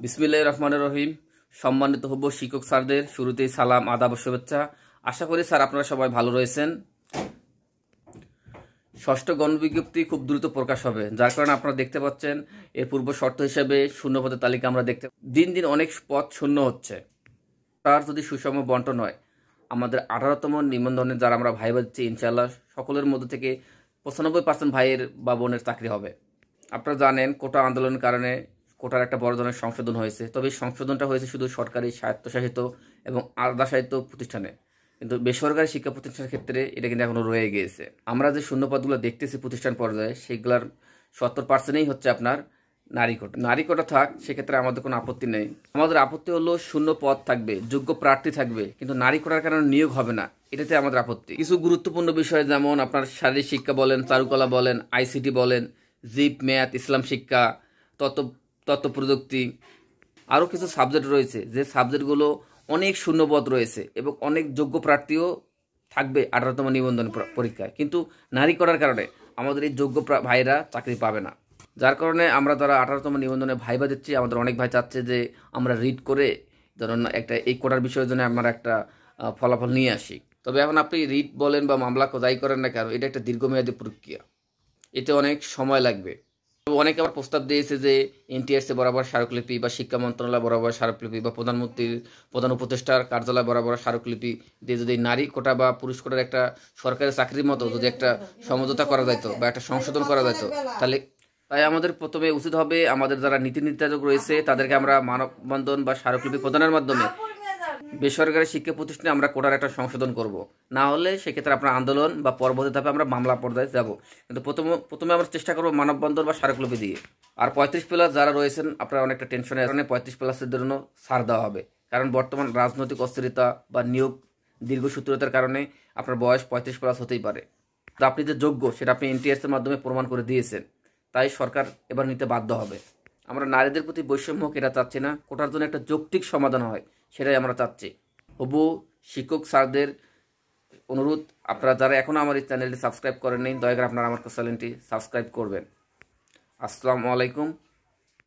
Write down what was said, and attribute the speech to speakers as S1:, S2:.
S1: বিসমিল্লাহির রহমানির রহিম। সম্মানিত হব শিক্ষক স্যারদের শুরুতেই সালাম, আদাব ও শুভেচ্ছা। আশা করি স্যার আপনারা সবাই ভালো রয়েছেন। ষষ্ঠ গণবিজ্ঞপ্তি খুব দ্রুত প্রকাশ হবে, যার কারণে আপনারা দেখতে পাচ্ছেন এর পূর্ব শর্ত হিসেবে শূন্য পদের তালিকা আমরা দেখতে দিন দিন অনেক পদ শূন্য হচ্ছে। তার যদি সুষম বন্টন হয়, আমাদের 18তম নিবন্ধনে যারা আমরা ভাই বাচ্ছি ইনশাআল্লাহ সকলের মধ্যে থেকে 95% ভাইয়ের বা বোনের চাকরি হবে। আপনারা জানেন কোটা আন্দোলনের কারণে কোটার একটা বড় ধরনের সংশোধন হয়েছে, তবে এই সংশোধনটা হয়েছে শুধু সরকারি স্বায়ত্তশাসিত এবং আধাশাসিত প্রতিষ্ঠানে, কিন্তু বেসরকারি শিক্ষা প্রতিষ্ঠানের ক্ষেত্রে এটা কিন্তু এখনো রয়ে গিয়েছে। আমরা যে শূন্যপদগুলো দেখতেছি প্রতিষ্ঠান পর্যায়ে, সেগুলোর 70%ই হচ্ছে আপনার নারী কোটা থাক, সেক্ষেত্রে আমাদের কোনো আপত্তি নেই। আমাদের আপত্তি হলো শূন্য পদ থাকবে, যোগ্য প্রার্থী থাকবে, কিন্তু নারী কোটার কারণে নিয়োগ হবে না, এটাতে আমাদের আপত্তি। কিছু গুরুত্বপূর্ণ বিষয় যেমন আপনার শারীরিক শিক্ষা বলেন, চারুকলা বলেন, আইসিটি বলেন, জিপ, ম্যাথ, ইসলাম শিক্ষা, তথ্য প্রযুক্তি, আরও কিছু সাবজেক্ট রয়েছে যে সাবজেক্টগুলো অনেক শূন্যপদ রয়েছে এবং অনেক যোগ্য প্রার্থীও থাকবে 18তম নিবন্ধন পরীক্ষায়, কিন্তু নারী করার কারণে আমাদের এই যোগ্য ভাইরা চাকরি পাবে না। যার কারণে আমরা যারা 18তম নিবন্ধনে ভাইবা দিচ্ছি, আমাদের অনেক ভাই চাচ্ছে যে আমরা রিড করে ধরুন একটা এই কোটার বিষয়ের জন্য আমরা একটা ফলাফল নিয়ে আসি। তবে এখন আপনি রিড বলেন বা মামলা যাই করেন না কেন, এটা একটা দীর্ঘমেয়াদী প্রক্রিয়া, এতে অনেক সময় লাগবে। অনেকে আবার প্রস্তাব দিয়েছে যে এনটিআরসি বরাবর স্মারকলিপি বা শিক্ষা মন্ত্রণালয় বরাবর স্মারকলিপি বা প্রধানমন্ত্রীর প্রধান উপদেষ্টার কার্যালয় বরাবর স্মারকলিপি দিয়ে যদি নারী কোটা বা পুরুষ কোটার একটা সরকারি চাকরির মতো যদি একটা সমঝোতা করা যেত বা একটা সংশোধন করা যেত, তাই আমাদের প্রথমে উচিত হবে আমাদের যারা নীতি নির্ধারক রয়েছে তাদেরকে আমরা মানববন্ধন বা স্মারকলিপি প্রদানের মাধ্যমে বেসরকারি শিক্ষা প্রতিষ্ঠানে আমরা কোটার একটা সংশোধন করব। না হলে সেক্ষেত্রে আপনার আন্দোলন বা পরবর্তী ধাপে আমরা মামলা পর্যায়ে যাব, কিন্তু প্রথমে আমরা চেষ্টা করবো মানববন্ধন বা স্মারকলিপি দিয়ে। আর 35+ যারা রয়েছেন আপনারা অনেকটা টেনশনের কারণে 35+এর জন্য ছাড় দেওয়া হবে, কারণ বর্তমান রাজনৈতিক অস্থিরতা বা নিয়োগ দীর্ঘসূত্রতার কারণে আপনার বয়স 35+ হতেই পারে। তো আপনি যে যোগ্য সেটা আপনি এনটিআরসির মাধ্যমে প্রমাণ করে দিয়েছেন, তাই সরকার এবার নিতে বাধ্য হবে। আমরা নারীদের প্রতি বৈষম্য হোক এটা চাচ্ছি না, কোটার জন্য একটা যৌক্তিক সমাধান হয় সেটাই আমরা চাচ্ছি। হবু শিক্ষক স্যারদের অনুরোধ, আপনারা যারা এখনও আমার এই চ্যানেলটি সাবস্ক্রাইব করেননি, দয়া করে আপনারা আমার চ্যানেলটি সাবস্ক্রাইব করবেন। আসসালামু আলাইকুম।